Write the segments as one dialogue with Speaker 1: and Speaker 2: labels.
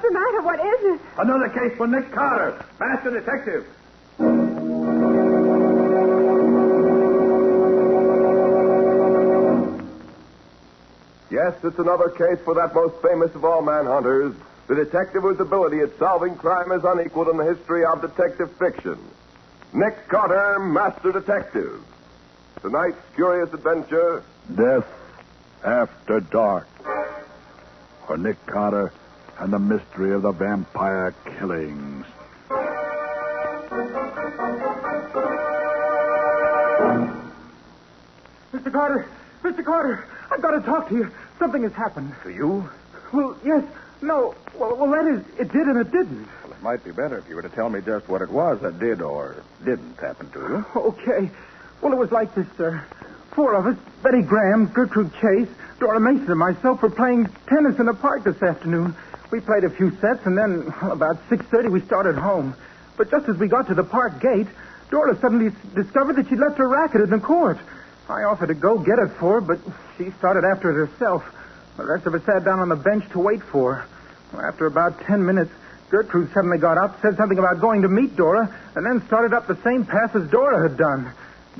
Speaker 1: the matter? What is it?
Speaker 2: Another case for Nick Carter, master detective.
Speaker 3: Yes, it's another case for that most famous of all manhunters, the detective whose ability at solving crime is unequaled in the history of detective fiction. Nick Carter, master detective. Tonight's curious adventure...
Speaker 4: Death After Dark. For Nick Carter and the mystery of the vampire killings.
Speaker 5: Mr. Carter! Mr. Carter! I've got to talk to you. Something has happened.
Speaker 6: To you?
Speaker 5: Well, yes. No. Well, that is, it did and it didn't.
Speaker 6: Well, it might be better if you were to tell me just what it was that did or didn't happen to you.
Speaker 5: Okay. Well, it was like this, sir. 4 of us, Betty Graham, Gertrude Chase, Dora Mason, and myself were playing tennis in the park this afternoon. We played a few sets, and then about 6:30 we started home. But just as we got to the park gate, Dora suddenly discovered that she'd left her racket in the court. I offered to go get it for her, but she started after it herself. The rest of us sat down on the bench to wait for her. After about 10 minutes, Gertrude suddenly got up, said something about going to meet Dora, and then started up the same path as Dora had done.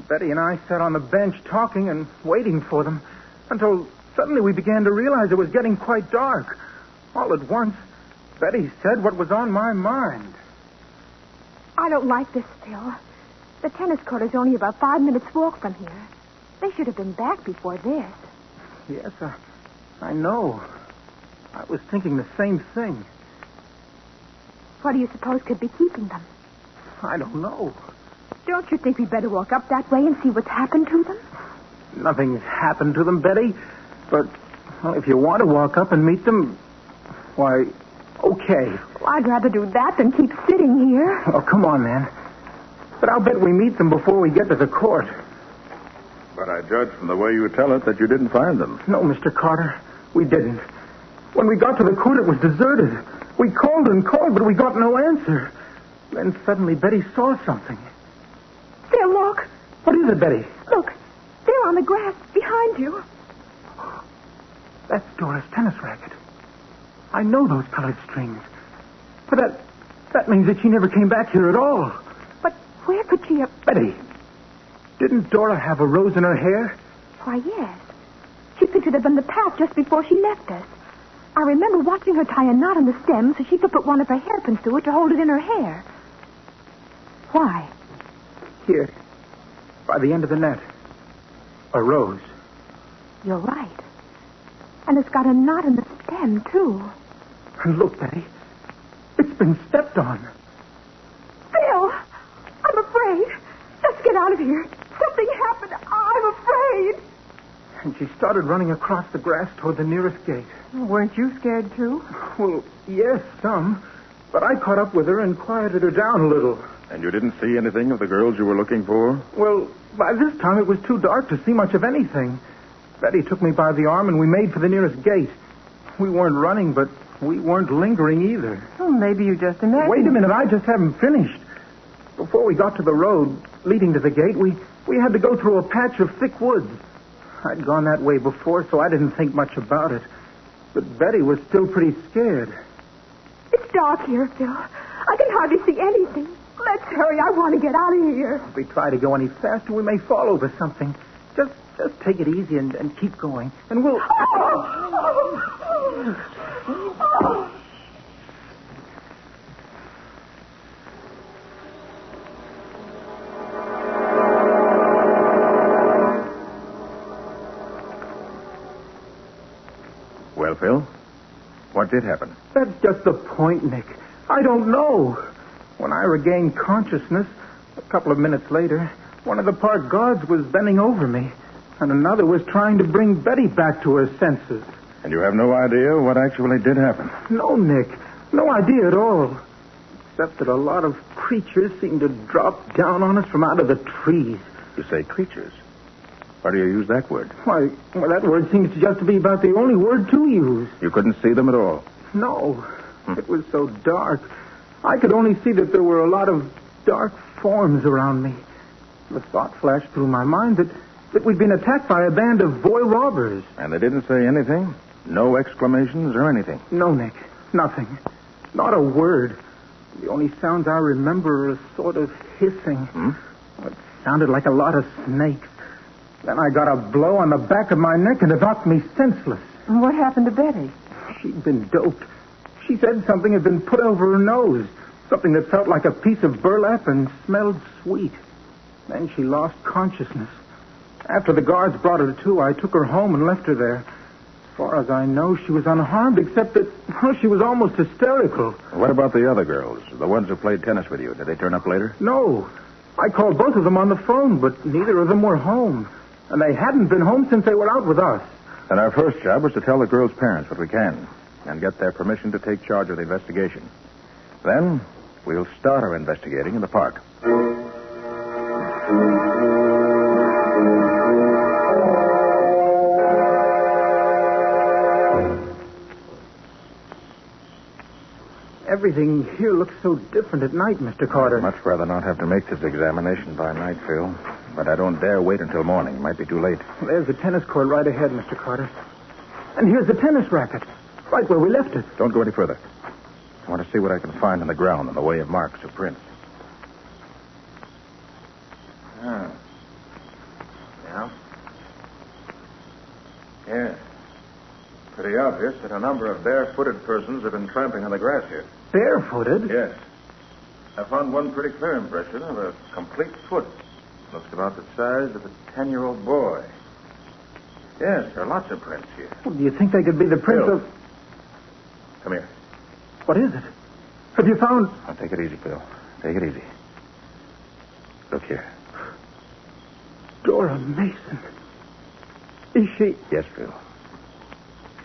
Speaker 5: Betty and I sat on the bench talking and waiting for them until suddenly we began to realize it was getting quite dark. All at once, Betty said what was on my mind.
Speaker 1: I don't like this, Phil. The tennis court is only about 5 minutes' walk from here. They should have been back before this.
Speaker 5: Yes, I know. I was thinking the same thing.
Speaker 1: What do you suppose could be keeping them?
Speaker 5: I don't know.
Speaker 1: Don't you think we'd better walk up that way and see what's happened to them?
Speaker 5: Nothing's happened to them, Betty. But, well, if you want to walk up and meet them, why, okay.
Speaker 1: Well, I'd rather do that than keep sitting here.
Speaker 5: Oh, come on, man. But I'll bet we meet them before we get to the court.
Speaker 6: But I judge from the way you tell it that you didn't find them.
Speaker 5: No, Mr. Carter, we didn't. When we got to the court, it was deserted. We called and called, but we got no answer. Then suddenly Betty saw something.
Speaker 1: Phil, look.
Speaker 5: What is it, Betty?
Speaker 1: Look, there on the grass behind you.
Speaker 5: That's Dora's tennis racket. I know those colored strings. But that means that she never came back here at all.
Speaker 1: But where could she have...
Speaker 5: Betty, didn't Dora have a rose in her hair?
Speaker 1: Why, yes. She picked it up in the path just before she left us. I remember watching her tie a knot on the stem so she could put one of her hairpins through it to hold it in her hair. Why?
Speaker 5: Here, by the end of the net. A rose.
Speaker 1: You're right. And it's got a knot in the stem, too.
Speaker 5: And look, Betty. It's been stepped on.
Speaker 1: Phil, I'm afraid. Let's get out of here. Something happened. I'm afraid.
Speaker 5: And she started running across the grass toward the nearest gate.
Speaker 1: Weren't you scared, too?
Speaker 5: Well, yes, some. But I caught up with her and quieted her down a little.
Speaker 6: And you didn't see anything of the girls you were looking for?
Speaker 5: Well, by this time it was too dark to see much of anything. Betty took me by the arm and we made for the nearest gate. We weren't running, but we weren't lingering either.
Speaker 1: Well, maybe you just imagined...
Speaker 5: Wait a minute, I just haven't finished. Before we got to the road leading to the gate, we had to go through a patch of thick woods. I'd gone that way before, so I didn't think much about it. But Betty was still pretty scared.
Speaker 1: It's dark here, Phil. I can hardly see anything. Let's hurry. I want to get out of here.
Speaker 5: If we try to go any faster, we may fall over something. Just take it easy and keep going. And we'll...
Speaker 6: Well, Phil, what did happen?
Speaker 5: That's just the point, Nick. I don't know. When I regained consciousness, a couple of minutes later, one of the park guards was bending over me, and another was trying to bring Betty back to her senses.
Speaker 6: And you have no idea what actually did happen?
Speaker 5: No, Nick. No idea at all. Except that a lot of creatures seemed to drop down on us from out of the trees.
Speaker 6: You say creatures. Why do you use that word?
Speaker 5: Why, well, that word seems just to be about the only word to use.
Speaker 6: You couldn't see them at all?
Speaker 5: No. It was so dark. I could only see that there were a lot of dark forms around me. The thought flashed through my mind that we'd been attacked by a band of boy robbers.
Speaker 6: And they didn't say anything? No exclamations or anything?
Speaker 5: No, Nick. Nothing. Not a word. The only sounds I remember are a sort of hissing. It sounded like a lot of snakes. Then I got a blow on the back of my neck and it knocked me senseless.
Speaker 1: And what happened to Betty?
Speaker 5: She'd been doped. She said something had been put over her nose. Something that felt like a piece of burlap and smelled sweet. Then she lost consciousness. After the guards brought her to, I took her home and left her there. As far as I know, she was unharmed, except that she was almost hysterical.
Speaker 6: What about the other girls, the ones who played tennis with you? Did they turn up later?
Speaker 5: No. I called both of them on the phone, but neither of them were home. And they hadn't been home since they were out with us.
Speaker 6: And our first job was to tell the girls' parents what we can and get their permission to take charge of the investigation. Then we'll start our investigating in the park.
Speaker 5: Everything here looks so different at night, Mr. Carter.
Speaker 6: I'd much rather not have to make this examination by night, Phil. But I don't dare wait until morning. It might be too late.
Speaker 5: There's the tennis court right ahead, Mr. Carter. And here's the tennis racket, right where we left it.
Speaker 6: Don't go any further. I want to see what I can find on the ground in the way of marks or prints. Yeah. Yes. Pretty obvious that a number of barefooted persons have been tramping on the grass here.
Speaker 5: Barefooted?
Speaker 6: Yes. I found one pretty clear impression of a complete foot. Looks about the size of a 10-year-old boy. Yes, there are lots of prints here.
Speaker 5: Well, do you think they could be the prints
Speaker 6: Phil.
Speaker 5: of...
Speaker 6: Come here.
Speaker 5: What is it? Have you found...
Speaker 6: Now, take it easy, Phil. Take it easy. Look here.
Speaker 5: Dora Mason. Is she...
Speaker 6: Yes, Phil.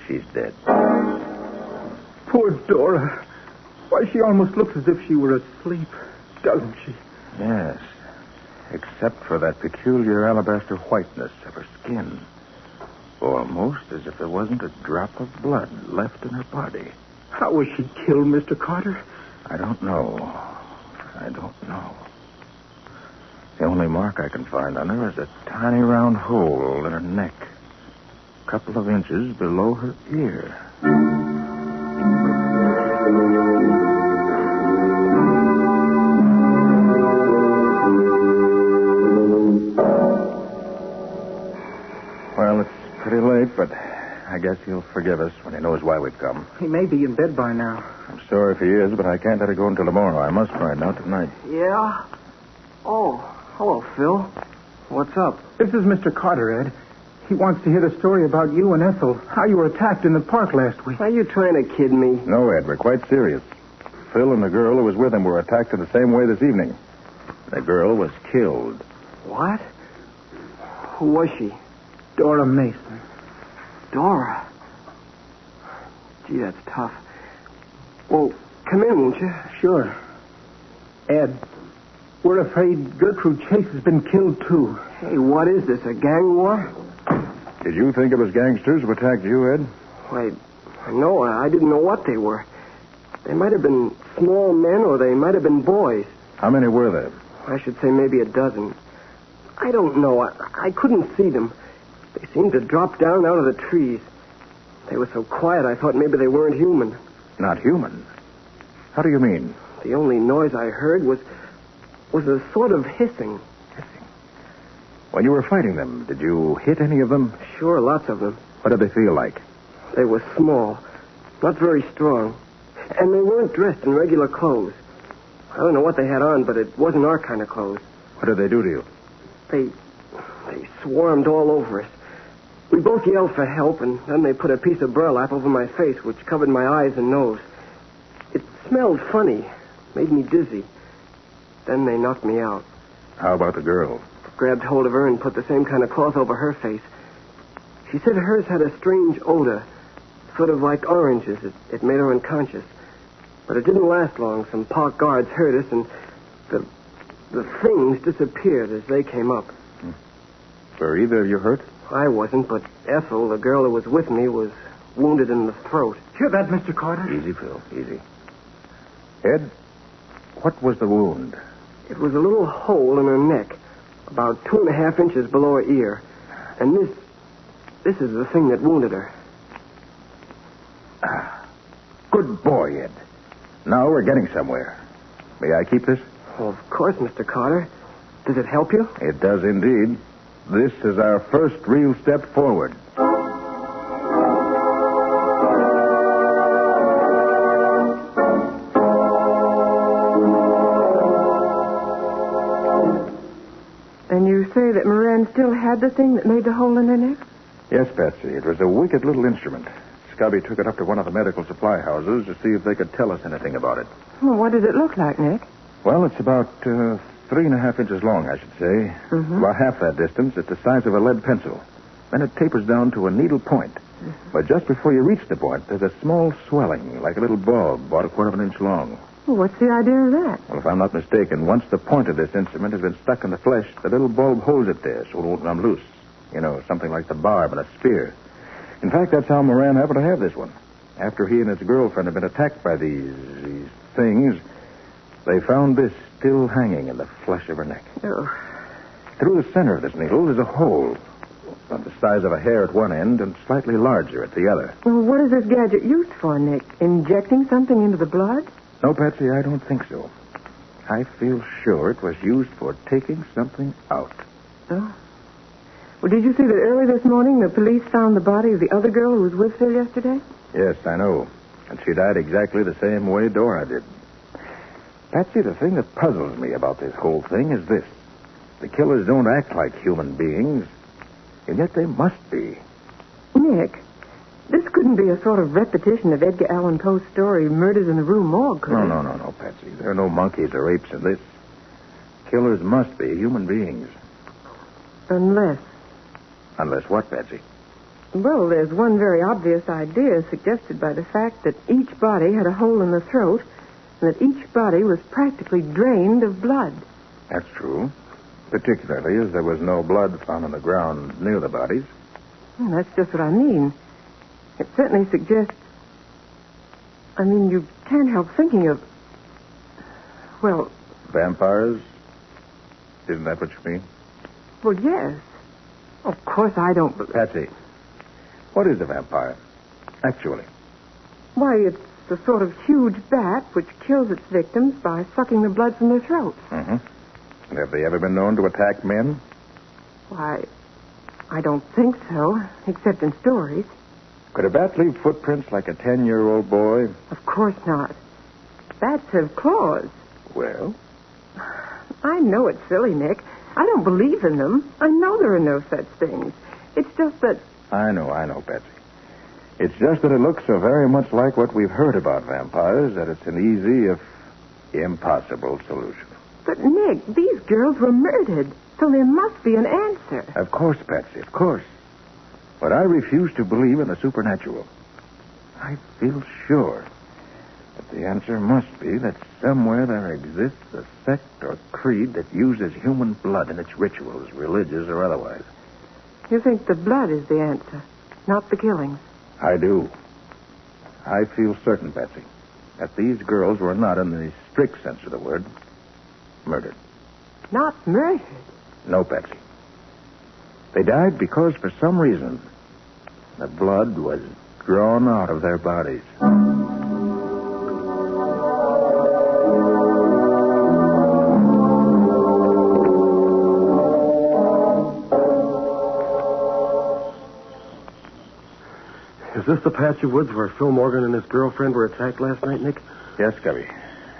Speaker 6: She's dead.
Speaker 5: Poor Dora. Why, she almost looks as if she were asleep, doesn't she?
Speaker 6: Yes. Except for that peculiar alabaster whiteness of her skin. Almost as if there wasn't a drop of blood left in her body.
Speaker 5: How was she killed, Mr. Carter?
Speaker 6: I don't know. The only mark I can find on her is a tiny round hole in her neck. A couple of inches below her ear. Well, it's pretty late, but I guess he'll forgive us when he knows why we've come.
Speaker 5: He may be in bed by now.
Speaker 6: I'm sorry if he is, but I can't let it go until tomorrow. I must find out tonight.
Speaker 7: Yeah? Oh, hello, Phil. What's up?
Speaker 5: This is Mr. Carter, Ed. He wants to hear the story about you and Ethel, how you were attacked in the park last week.
Speaker 7: Are you trying to kid me?
Speaker 6: No, Ed, we're quite serious. Phil and the girl who was with him were attacked in the same way this evening. The girl was killed.
Speaker 7: What? Who was she?
Speaker 5: Dora Mason.
Speaker 7: Dora? Gee, that's tough. Well, come in, won't you?
Speaker 5: Sure. Ed, we're afraid Gertrude Chase has been killed, too.
Speaker 7: Hey, what is this, a gang war?
Speaker 6: Did you think it was gangsters who attacked you, Ed?
Speaker 7: Why, no, I didn't know what they were. They might have been small men or they might have been boys.
Speaker 6: How many were there?
Speaker 7: I should say maybe a dozen. I don't know. I couldn't see them. They seemed to drop down out of the trees. They were so quiet I thought maybe they weren't human.
Speaker 6: Not human? How do you mean?
Speaker 7: The only noise I heard was a sort of hissing.
Speaker 6: When you were fighting them, did you hit any of them?
Speaker 7: Sure, lots of them.
Speaker 6: What did they feel like?
Speaker 7: They were small, not very strong. And they weren't dressed in regular clothes. I don't know what they had on, but it wasn't our kind of clothes.
Speaker 6: What did they do to you?
Speaker 7: They swarmed all over us. We both yelled for help, and then they put a piece of burlap over my face, which covered my eyes and nose. It smelled funny, made me dizzy. Then they knocked me out.
Speaker 6: How about the girl?
Speaker 7: Grabbed hold of her and put the same kind of cloth over her face. She said hers had a strange odor, sort of like oranges. It made her unconscious. But it didn't last long. Some park guards heard us, and the things disappeared as they came up.
Speaker 6: Were either of you hurt?
Speaker 7: I wasn't, but Ethel, the girl who was with me, was wounded in the throat.
Speaker 5: Hear that, Mr. Carter?
Speaker 6: Easy, Phil, easy. Ed, what was the wound?
Speaker 7: It was a little hole in her neck, about 2.5 inches below her ear. And this is the thing that wounded her.
Speaker 6: Good boy, Ed. Now we're getting somewhere. May I keep this?
Speaker 7: Well, of course, Mr. Carter. Does it help you?
Speaker 6: It does indeed. This is our first real step forward.
Speaker 8: And you say that Moran still had the thing that made the hole in her neck?
Speaker 6: Yes, Patsy. It was a wicked little instrument. Scubby took it up to one of the medical supply houses to see if they could tell us anything about it.
Speaker 8: Well, what does it look like, Nick?
Speaker 6: Well, it's about 3.5 inches long, I should say.
Speaker 8: Mm-hmm.
Speaker 6: About half that distance. It's the size of a lead pencil. Then it tapers down to a needle point. Mm-hmm. But just before you reach the point, there's a small swelling, like a little bulb, about 1/4 inch long.
Speaker 8: Well, what's the idea of that?
Speaker 6: Well, if I'm not mistaken, once the point of this instrument has been stuck in the flesh, the little bulb holds it there so it won't come loose. You know, something like the barb in a spear. In fact, that's how Moran happened to have this one. After he and his girlfriend had been attacked by these things, they found this still hanging in the flesh of her neck.
Speaker 8: Oh.
Speaker 6: Through the center of this needle is a hole, about the size of a hair at one end and slightly larger at the other.
Speaker 8: Well, what is this gadget used for, Nick? Injecting something into the blood?
Speaker 6: No, Patsy, I don't think so. I feel sure it was used for taking something out.
Speaker 8: Oh. Well, did you see that early this morning the police found the body of the other girl who was with Phil yesterday?
Speaker 6: Yes, I know. And she died exactly the same way Dora did. Patsy, the thing that puzzles me about this whole thing is this. The killers don't act like human beings, and yet they must be.
Speaker 8: Nick, this couldn't be a sort of repetition of Edgar Allan Poe's story, Murders in the Rue Morgue, could it?
Speaker 6: No, Patsy. There are no monkeys or apes in this. Killers must be human beings.
Speaker 8: Unless...
Speaker 6: Unless what, Patsy?
Speaker 8: Well, there's one very obvious idea suggested by the fact that each body had a hole in the throat and that each body was practically drained of blood.
Speaker 6: That's true. Particularly as there was no blood found on the ground near the bodies.
Speaker 8: Well, that's just what I mean. It certainly suggests... I mean, you can't help thinking of... Well...
Speaker 6: Vampires? Isn't that what you mean?
Speaker 8: Well, yes. Of course I don't...
Speaker 6: Patsy, what is a vampire, actually?
Speaker 8: Why, it's a sort of huge bat which kills its victims by sucking the blood from their throats.
Speaker 6: Mm-hmm. And have they ever been known to attack men?
Speaker 8: Why, I don't think so, except in stories.
Speaker 6: Could a bat leave footprints like a 10-year-old boy?
Speaker 8: Of course not. Bats have claws.
Speaker 6: Well?
Speaker 8: I know it's silly, Nick. I don't believe in them. I know there are no such things. It's just that...
Speaker 6: I know, Patsy. It's just that it looks so very much like what we've heard about vampires that it's an easy, if impossible, solution.
Speaker 8: But, Nick, these girls were murdered, so there must be an answer.
Speaker 6: Of course, Patsy, of course. But I refuse to believe in the supernatural. I feel sure that the answer must be that somewhere there exists a sect or creed that uses human blood in its rituals, religious or otherwise.
Speaker 8: You think the blood is the answer, not the killings?
Speaker 6: I do. I feel certain, Patsy, that these girls were not, in the strict sense of the word, murdered.
Speaker 8: Not murdered?
Speaker 6: No, Patsy. They died because, for some reason, the blood was drawn out of their bodies.
Speaker 9: Is this the patch of woods where Phil Morgan and his girlfriend were attacked last night, Nick?
Speaker 6: Yes, Scubby.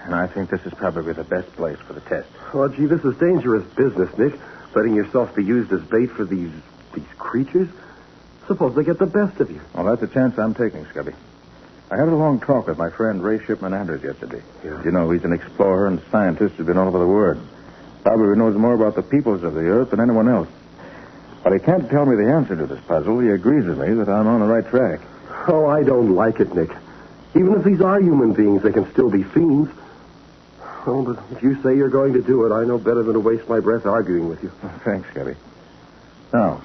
Speaker 6: And I think this is probably the best place for the test.
Speaker 9: Oh, gee, this is dangerous business, Nick. Letting yourself be used as bait for these creatures. Suppose they get the best of you.
Speaker 6: Well, that's a chance I'm taking, Scubby. I had a long talk with my friend Ray Shipman Anders yesterday.
Speaker 9: Yeah.
Speaker 6: You know, he's an explorer and scientist who's been all over the world. Probably knows more about the peoples of the earth than anyone else. But he can't tell me the answer to this puzzle. He agrees with me that I'm on the right track.
Speaker 9: Oh, I don't like it, Nick. Even if these are human beings, they can still be fiends. Oh, but if you say you're going to do it, I know better than to waste my breath arguing with you.
Speaker 6: Oh, thanks, Scubby. Now,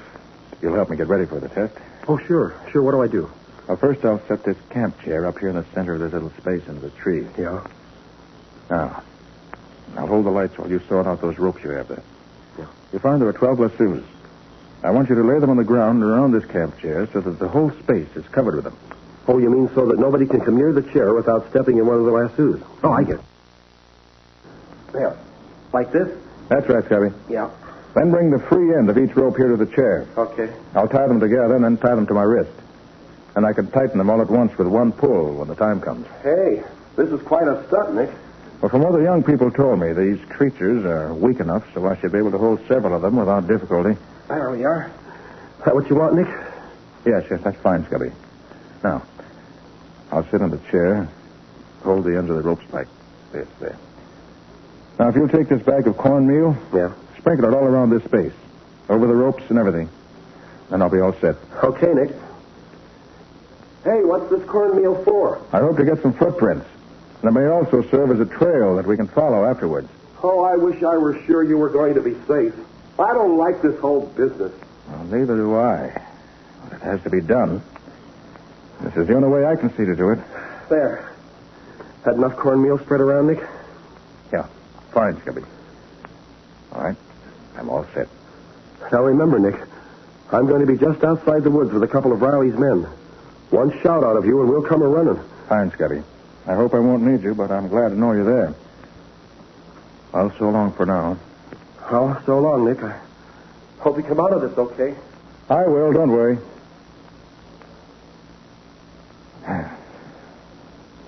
Speaker 6: you'll help me get ready for the test.
Speaker 9: Oh, sure. Sure, what do I do?
Speaker 6: Well, first I'll set this camp chair up here in the center of this little space into the tree.
Speaker 9: Yeah?
Speaker 6: Now, I'll hold the lights while you sort out those ropes you have there.
Speaker 9: Yeah.
Speaker 6: You'll find there are 12 lassos. I want you to lay them on the ground around this camp chair so that the whole space is covered with them.
Speaker 9: Oh, you mean so that nobody can come near the chair without stepping in one of the lassos? Oh, I get it. There. Like this?
Speaker 6: That's right, Scubby.
Speaker 9: Yeah.
Speaker 6: Then bring the free end of each rope here to the chair.
Speaker 9: Okay.
Speaker 6: I'll tie them together and then tie them to my wrist. And I can tighten them all at once with one pull when the time comes.
Speaker 9: Hey, this is quite a stunt, Nick.
Speaker 6: Well, from what the young people told me, these creatures are weak enough so I should be able to hold several of them without difficulty.
Speaker 9: There we are. Is that what you want, Nick?
Speaker 6: Yes, that's fine, Scubby. Now, I'll sit on the chair, hold the ends of the ropes like this, there. Now, if you'll take this bag of cornmeal,
Speaker 9: Yeah.
Speaker 6: sprinkle it all around this space, over the ropes and everything. Then I'll be all set.
Speaker 9: Okay, Nick. Hey, what's this cornmeal for?
Speaker 6: I hope to get some footprints. And it may also serve as a trail that we can follow afterwards.
Speaker 9: Oh, I wish I were sure you were going to be safe. I don't like this whole business.
Speaker 6: Well, neither do I. But it has to be done. This is the only way I can see to do it.
Speaker 9: There. Had enough cornmeal spread around, Nick?
Speaker 6: Yeah. Fine, Scubby. All right. I'm all set.
Speaker 9: Now remember, Nick, I'm going to be just outside the woods with a couple of Riley's men. One shout out of you and we'll come a-running.
Speaker 6: Fine, Scubby. I hope I won't need you, but I'm glad to know you're there. Well, so long for now.
Speaker 9: Oh, so long, Nick. I hope you come out of this okay.
Speaker 6: I will, don't worry.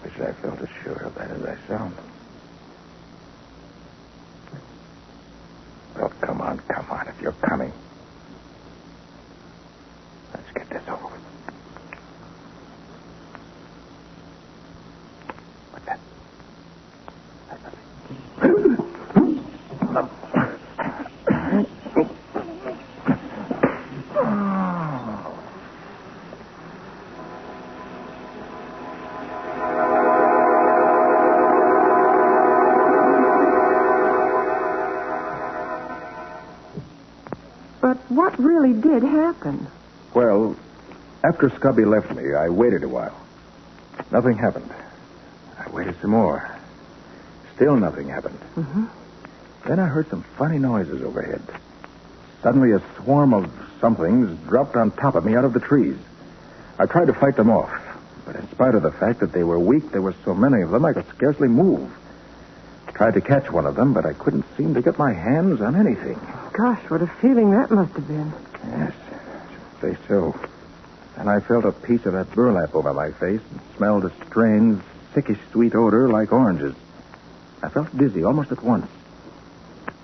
Speaker 6: Wish I felt as sure of that as I sound. Well, come on, if you're coming. Let's get this over with. What's that? That's nothing.
Speaker 8: But what really did happen?
Speaker 6: Well, after Scubby left me, I waited a while. Nothing happened. I waited some more. Still nothing happened.
Speaker 8: Mm-hmm.
Speaker 6: Then I heard some funny noises overhead. Suddenly a swarm of somethings dropped on top of me out of the trees. I tried to fight them off, but in spite of the fact that they were weak, there were so many of them I could scarcely move. I tried to catch one of them, but I couldn't seem to get my hands on anything.
Speaker 8: Gosh, what a feeling that must have been.
Speaker 6: Yes, I should say so. And I felt a piece of that burlap over my face and smelled a strange, sickish sweet odor like oranges. I felt dizzy almost at once.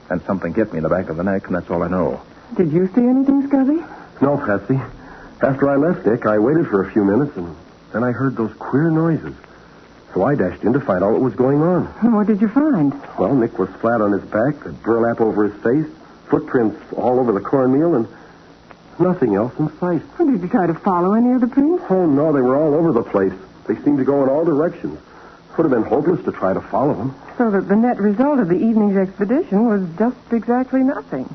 Speaker 6: And something hit me in the back of the neck, and that's all I know.
Speaker 8: Did you see anything, Scubby?
Speaker 9: No, Patsy. After I left Nick, I waited for a few minutes, and then I heard those queer noises. So I dashed in to find out what was going on.
Speaker 8: What did you find?
Speaker 9: Well, Nick was flat on his back, the burlap over his face, footprints all over the cornmeal, and nothing else in sight.
Speaker 8: Well, did you try to follow any of the prints?
Speaker 9: Oh, no, they were all over the place. They seemed to go in all directions. Would have been hopeless to try to follow them.
Speaker 8: So that the net result of the evening's expedition was just exactly nothing.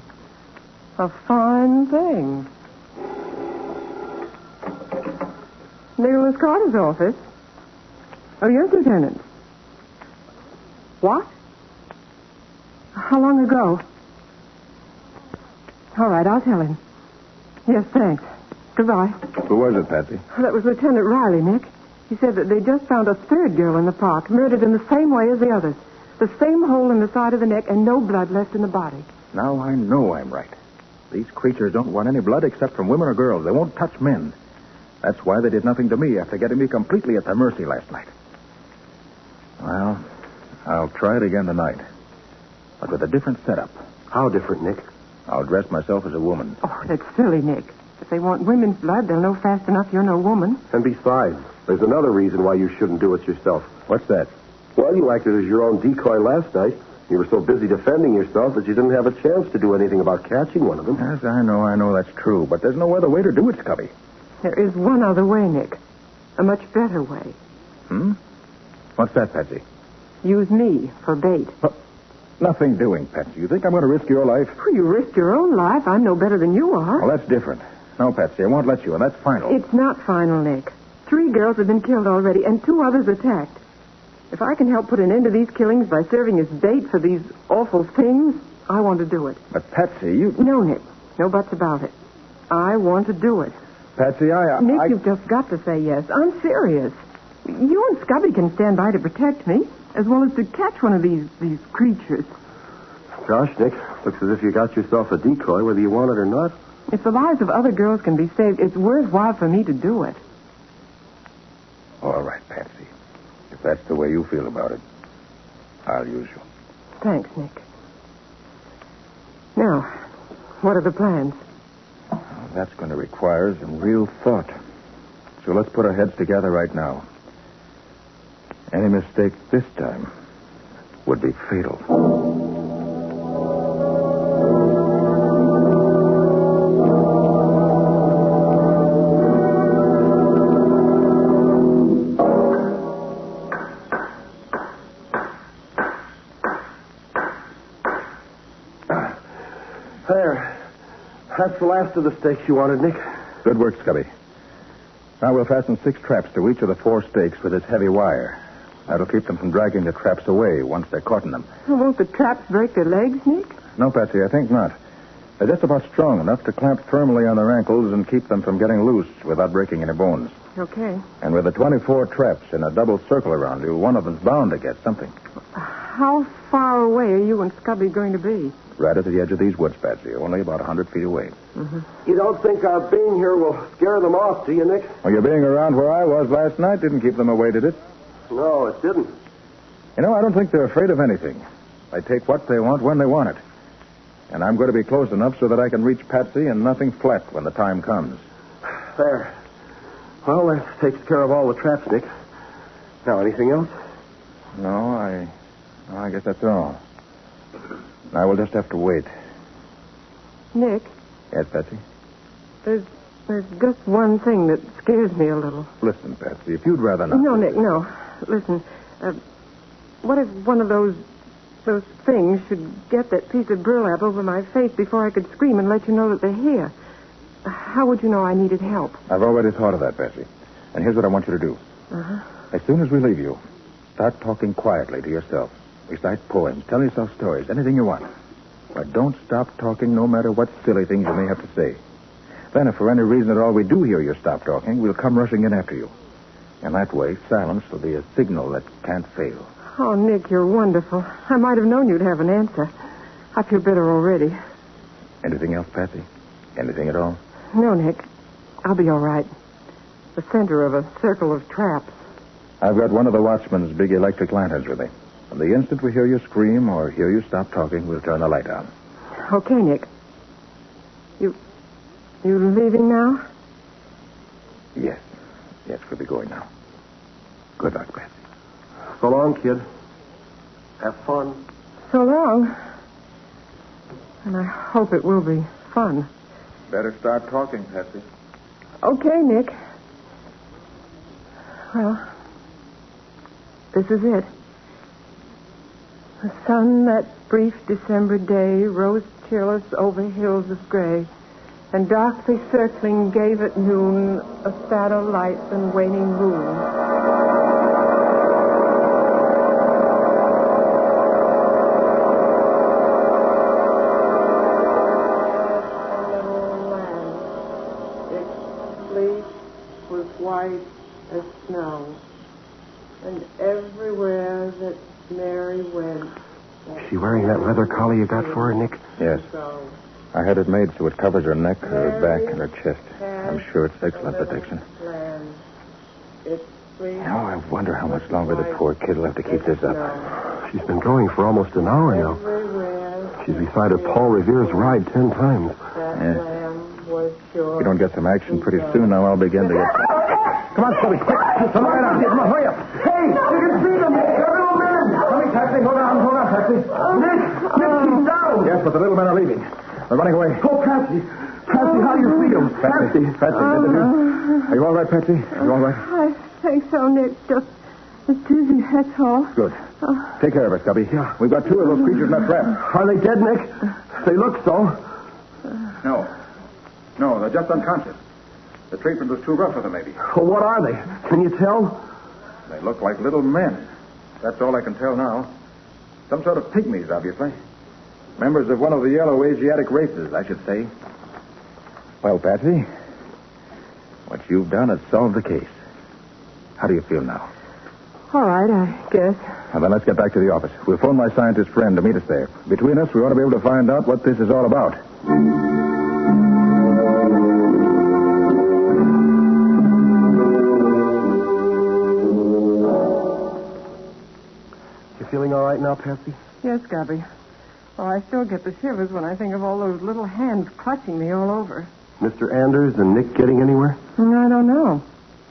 Speaker 8: A fine thing. Nicholas Carter's office. Oh, yes, Lieutenant. What? How long ago? All right, I'll tell him. Yes, thanks. Goodbye.
Speaker 6: Who was it, Patsy?
Speaker 8: That was Lieutenant Riley, Nick. He said that they just found a third girl in the park, murdered in the same way as the others. The same hole in the side of the neck and no blood left in the body.
Speaker 6: Now I know I'm right. These creatures don't want any blood except from women or girls. They won't touch men. That's why they did nothing to me after getting me completely at their mercy last night. Well, I'll try it again tonight. But with a different setup.
Speaker 9: How different, Nick?
Speaker 6: I'll dress myself as a woman.
Speaker 8: Oh, that's silly, Nick. If they want women's blood, they'll know fast enough you're no woman.
Speaker 9: And besides, there's another reason why you shouldn't do it yourself.
Speaker 6: What's that?
Speaker 9: Well, you acted as your own decoy last night. You were so busy defending yourself that you didn't have a chance to do anything about catching one of them.
Speaker 6: Yes, I know that's true. But there's no other way to do it, Scubby.
Speaker 8: There is one other way, Nick. A much better way.
Speaker 6: What's that, Patsy?
Speaker 8: Use me for bait.
Speaker 6: Nothing doing, Patsy. You think I'm going to risk your life?
Speaker 8: Well, you risked your own life. I'm no better than you are.
Speaker 6: Well, that's different. No, Patsy, I won't let you, and that's final.
Speaker 8: It's not final, Nick. 3 girls have been killed already, and 2 others attacked. If I can help put an end to these killings by serving as bait for these awful things, I want to do it.
Speaker 6: But, Patsy, you...
Speaker 8: No, Nick. No buts about it. I want to do it.
Speaker 6: Patsy,
Speaker 8: Nick, you've just got to say yes. I'm serious. You and Scubby can stand by to protect me, as well as to catch one of these creatures.
Speaker 9: Gosh, Nick, looks as if you got yourself a decoy, whether you want it or not.
Speaker 8: If the lives of other girls can be saved, it's worthwhile for me to do it.
Speaker 6: All right, Patsy. If that's the way you feel about it, I'll use you.
Speaker 8: Thanks, Nick. Now, what are the plans?
Speaker 6: Well, that's going to require some real thought. So let's put our heads together right now. Any mistake this time would be fatal.
Speaker 9: There. That's the last of the stakes you wanted, Nick.
Speaker 6: Good work, Scubby. Now we'll fasten 6 traps to each of the 4 stakes with this heavy wire. That'll keep them from dragging the traps away once they're caught in them.
Speaker 8: Well, won't the traps break their legs, Nick?
Speaker 6: No, Patsy, I think not. They're just about strong enough to clamp firmly on their ankles and keep them from getting loose without breaking any bones.
Speaker 8: Okay.
Speaker 6: And with the 24 traps in a double circle around you, one of them's bound to get something.
Speaker 8: How far away are you and Scubby going to be?
Speaker 6: Right at the edge of these woods, Patsy, only about 100 feet away.
Speaker 8: Mm-hmm.
Speaker 9: You don't think our being here will scare them off, do you, Nick?
Speaker 6: Well, your being around where I was last night didn't keep them away, did it?
Speaker 9: No, it didn't.
Speaker 6: You know, I don't think they're afraid of anything. They take what they want when they want it. And I'm going to be close enough so that I can reach Patsy and nothing flat when the time comes.
Speaker 9: There. Well, that takes care of all the traps, Nick. Now, anything else?
Speaker 6: No, I guess that's all. Now we'll just have to wait.
Speaker 8: Nick?
Speaker 6: Yes, Patsy?
Speaker 8: There's just one thing that scares me a little.
Speaker 6: Listen, Patsy, if you'd rather not...
Speaker 8: No, Nick, no. Listen, what if one of those things should get that piece of burlap over my face before I could scream and let you know that they're here? How would you know I needed help?
Speaker 6: I've already thought of that, Patsy. And here's what I want you to do.
Speaker 8: Uh-huh.
Speaker 6: As soon as we leave you, start talking quietly to yourself. Recite poems, tell yourself stories, anything you want. But don't stop talking no matter what silly things you may have to say. Then, if for any reason at all we do hear you stop talking, we'll come rushing in after you. And that way, silence will be a signal that can't fail.
Speaker 8: Oh, Nick, you're wonderful. I might have known you'd have an answer. I feel better already.
Speaker 6: Anything else, Patsy? Anything at all?
Speaker 8: No, Nick. I'll be all right. The center of a circle of traps.
Speaker 6: I've got one of the watchman's big electric lanterns with me. And the instant we hear you scream or hear you stop talking, we'll turn the light on.
Speaker 8: Okay, Nick. You leaving now?
Speaker 6: Yes. Yes, we'll be going now. Good luck, Patsy.
Speaker 9: So long, kid. Have fun.
Speaker 8: So long. And I hope it will be fun.
Speaker 6: Better start talking, Patsy.
Speaker 8: Okay, Nick. Well, this is it. The sun that brief December day rose cheerless over hills of gray, and darkly circling gave at noon a sadder light than waning moon. White as snow, and everywhere that Mary went.
Speaker 9: Is she wearing that leather collar you got for her, Nick?
Speaker 6: Yes. I had it made so it covers her neck, her back, and her chest. I'm sure it's excellent protection. Now I wonder how much longer the poor kid will have to keep this up.
Speaker 9: She's been going for almost an hour now. She's recited Paul Revere's Ride 10 times.
Speaker 6: Yes. If we don't get some action pretty soon, now I'll begin to get...
Speaker 5: Come on, Scubby, quick. Come on, right on. Come on, hurry up. Hey, you can see them. They're little men. Come on, Patsy. Hold on, Patsy. Nick, he's down.
Speaker 6: Yes, but the little men are leaving. They're running away.
Speaker 9: Oh, Patsy. Patsy, how do you feel?
Speaker 6: Patsy, did you? Are you all right, Patsy? Are you all right?
Speaker 8: I think so, Nick. Just dizzy, that's all.
Speaker 6: Good. Take care of her, Scubby. Yeah. We've got 2 of those creatures in that trap.
Speaker 9: Are they dead, Nick? They look so.
Speaker 6: No, they're just unconscious. The treatment was too rough for them, maybe.
Speaker 9: Well, what are they? Can you tell?
Speaker 6: They look like little men. That's all I can tell now. Some sort of pygmies, obviously. Members of one of the yellow Asiatic races, I should say. Well, Patsy, What you've done has solved the case. How do you feel now?
Speaker 8: All right, I guess.
Speaker 6: Now, then let's get back to the office. We'll phone my scientist friend to meet us there. Between us, we ought to be able to find out what this is all about.
Speaker 9: You feeling all right now, Patsy?
Speaker 8: Yes, Gabby. Oh, I still get the shivers when I think of all those little hands clutching me all over.
Speaker 9: Mr. Anders and Nick getting anywhere?
Speaker 8: I don't know.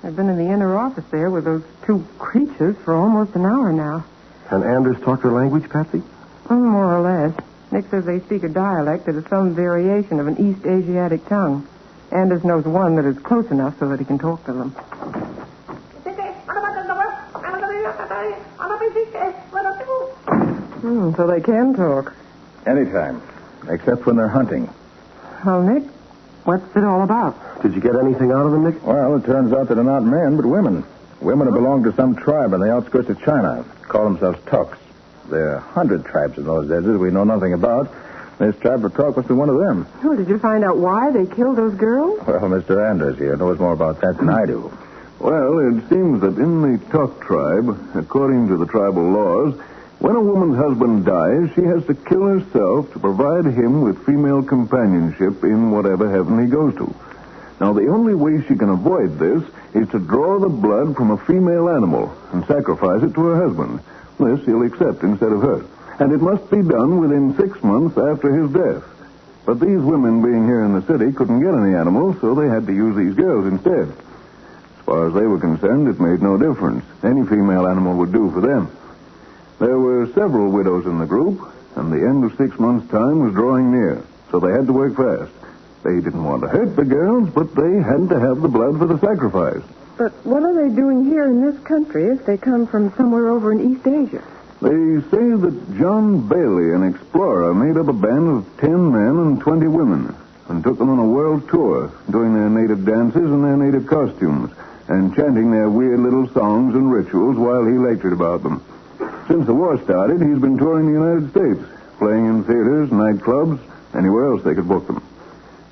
Speaker 8: I've been in the inner office there with those two creatures for almost an hour now.
Speaker 9: Can Anders talk their language, Patsy?
Speaker 8: More or less. Nick says they speak a dialect that is some variation of an East Asiatic tongue. Anders knows one that is close enough so that he can talk to them. So they can talk.
Speaker 6: Anytime, except when they're hunting.
Speaker 8: Well, Nick, what's it all about?
Speaker 9: Did you get anything out of them, Nick?
Speaker 6: Well, it turns out that they're not men, but women. Women who belong to some tribe on the outskirts of China. Call themselves Tuks. There are 100 tribes in those deserts we know nothing about. This tribe of Tuk must be one of them.
Speaker 8: Oh, did you find out why they killed those girls?
Speaker 6: Well, Mr. Anders here knows more about that than I do.
Speaker 4: Well, it seems that in the Tuk tribe, according to the tribal laws, when a woman's husband dies, she has to kill herself to provide him with female companionship in whatever heaven he goes to. Now, the only way she can avoid this is to draw the blood from a female animal and sacrifice it to her husband. This he'll accept instead of her. And it must be done within 6 months after his death. But these women being here in the city couldn't get any animals, so they had to use these girls instead. As far as they were concerned, it made no difference. Any female animal would do for them. There were several widows in the group, and the end of 6 months' time was drawing near, so they had to work fast. They didn't want to hurt the girls, but they had to have the blood for the sacrifice.
Speaker 8: But what are they doing here in this country if they come from somewhere over in East Asia?
Speaker 4: They say that John Bailey, an explorer, made up a band of 10 men and 20 women and took them on a world tour, doing their native dances and their native costumes and chanting their weird little songs and rituals while he lectured about them. Since the war started, he's been touring the United States, playing in theaters, nightclubs, anywhere else they could book them.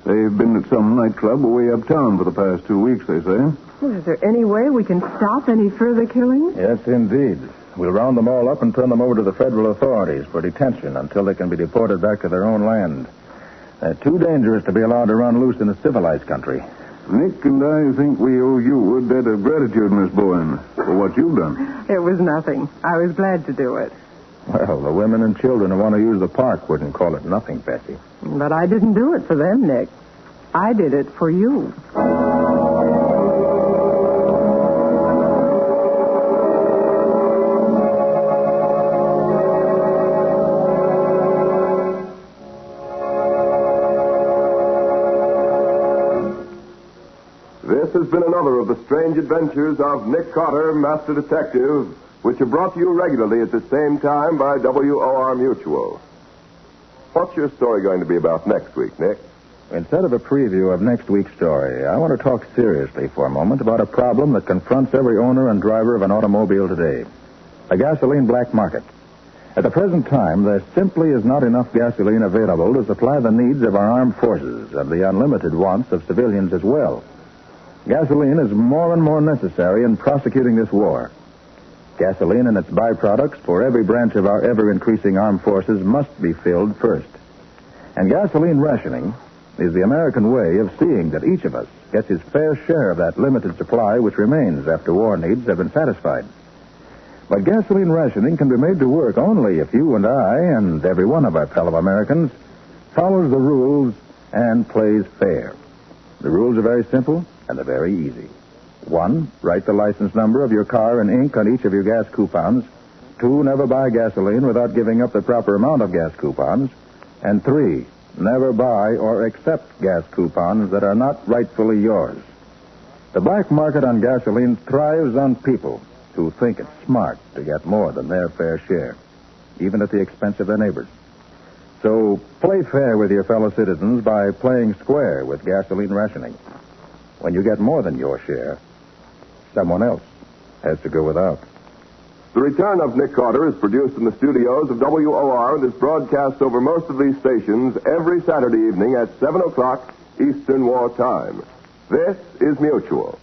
Speaker 4: They've been at some nightclub way uptown for the past 2 weeks, they say.
Speaker 8: Well, is there any way we can stop any further killings?
Speaker 6: Yes, indeed. We'll round them all up and turn them over to the federal authorities for detention until they can be deported back to their own land. They're too dangerous to be allowed to run loose in a civilized country.
Speaker 4: Nick and I think we owe you a debt of gratitude, Miss Bowen, for what you've done.
Speaker 8: It was nothing. I was glad to do it.
Speaker 6: Well, the women and children who want to use the park wouldn't call it nothing, Patsy.
Speaker 8: But I didn't do it for them, Nick. I did it for you.
Speaker 3: This has been another of the strange adventures of Nick Carter, Master Detective, which are brought to you regularly at the same time by WOR Mutual. What's your story going to be about next week, Nick?
Speaker 6: Instead of a preview of next week's story, I want to talk seriously for a moment about a problem that confronts every owner and driver of an automobile today. The gasoline black market. At the present time, there simply is not enough gasoline available to supply the needs of our armed forces and the unlimited wants of civilians as well. Gasoline is more and more necessary in prosecuting this war. Gasoline and its byproducts for every branch of our ever-increasing armed forces must be filled first. And gasoline rationing is the American way of seeing that each of us gets his fair share of that limited supply which remains after war needs have been satisfied. But gasoline rationing can be made to work only if you and I and every one of our fellow Americans follows the rules and plays fair. The rules are very simple and they're very easy. 1, write the license number of your car in ink on each of your gas coupons. 2, never buy gasoline without giving up the proper amount of gas coupons. And 3, never buy or accept gas coupons that are not rightfully yours. The black market on gasoline thrives on people who think it's smart to get more than their fair share, even at the expense of their neighbors. So play fair with your fellow citizens by playing square with gasoline rationing. When you get more than your share, someone else has to go without.
Speaker 3: The return of Nick Carter is produced in the studios of WOR and is broadcast over most of these stations every Saturday evening at 7 o'clock Eastern War Time. This is Mutual.